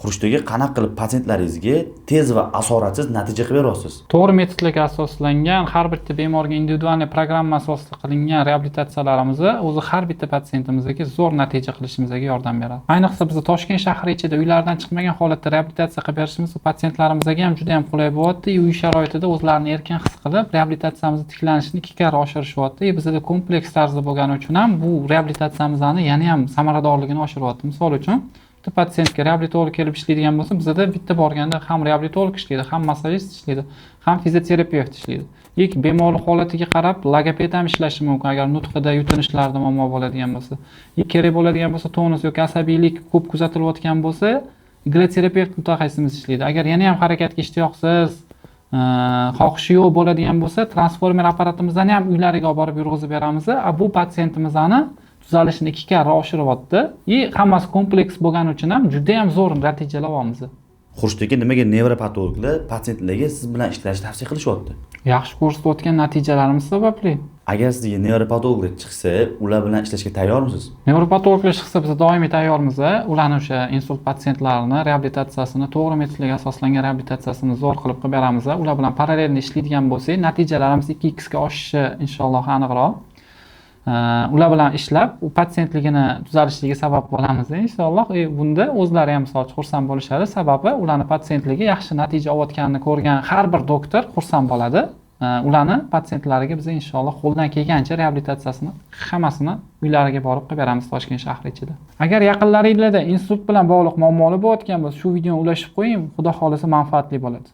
Xurshdagi qanaqa qilib patsientlaringizga tez va asoratsiz natija qilib berasiz? To'g'ri metodlarga asoslangan har bitta bemorga individual programma asosida qilingan reabilitatsiyalarimiz o'zi har bitta patsientimizga zo'r natija qilishimizga yordam beradi. Ayniqsa biz Toshkent shahri ichida uylardan chiqmagan holatda reabilitatsiya qilib berishimiz patsientlarimizga ham juda ham qulay bo'lyapti. Uy sharoitida o'zlarini erkin his qilib reabilitatsiyamiz tiklanishini 2 karra oshirishyapti. Bizda kompleks tarzda bo'lgani uchun ham bu reabilitatsiyamizni yana ham samaradorligini oshiryapti. Misol uchun patsientga reabilitolog kelib ishlaydigan bo'lsa, bizda bitta borganda ham reabilitolog ishlaydi, ham massajist ishlaydi, ham fizioterapevt ishlaydi. Bemorning holatiga qarab logoped ham ishlashi mumkin agar nutqida, yutinishlarda muammo bo'ladigan bo'lsa. Kerak bo'ladigan bo'lsa tonus yoki asabiylik ko'p kuzatilayotgan bo'lsa, igloterapeut mutaxassisimiz ishlaydi. Agar yana ham harakatga ishtiyoqsiz, xohishi yo'q bo'ladigan bo'lsa, transformer apparatimizdan ham uylariga olib borib yurg'izib beramiz. Bu patsientimizni tuzalishini 2 karra oshiryapti. Hammasi kompleks bo'lgani uchun ham juda ham zo'r natijalar olamiz. Xurshdagi nimaga nevropatologlar patsientlarga siz bilan ishlashni tavsiya qilishyapti? Yaxshi ko'rsatayotgan natijalarimiz sababli. Agar sizga nevropatologlar chiqsa, ular bilan ishlashga tayyormisiz? Nevropatologlar chiqsa, biz doimiy tayyormiz. Ularni o'sha insult patsientlarini reabilitatsiyasini, to'g'ri metodlarga asoslangan reabilitatsiyasini zo'r qilib beramiz. Ular bilan parallelni ishlaydigan bo'lsak, natijalarimiz 2x ga oshishi inshaalloh aniqroq. Ular bilan ishlab, u patsientligini tuzalishiga sabab bo'lamiz inshaalloh. Bunda o'zlari ham misol xursand bo'lishadi, sababi ularni patsientligi yaxshi natija olayotganini ko'rgan har bir doktor xursand bo'ladi. Ularni patsientlariga biz inshaalloh qo'ldan kelgancha reabilitatsiyasini hammasini uylariga borib qilib beramiz Toshkent shahri ichida. Agar yaqinlaringizda insult bilan bog'liq muammolar bo'layotgan bo'lsa, shu videoni ulashib qo'ying, xudo xolisa manfaatli bo'ladi.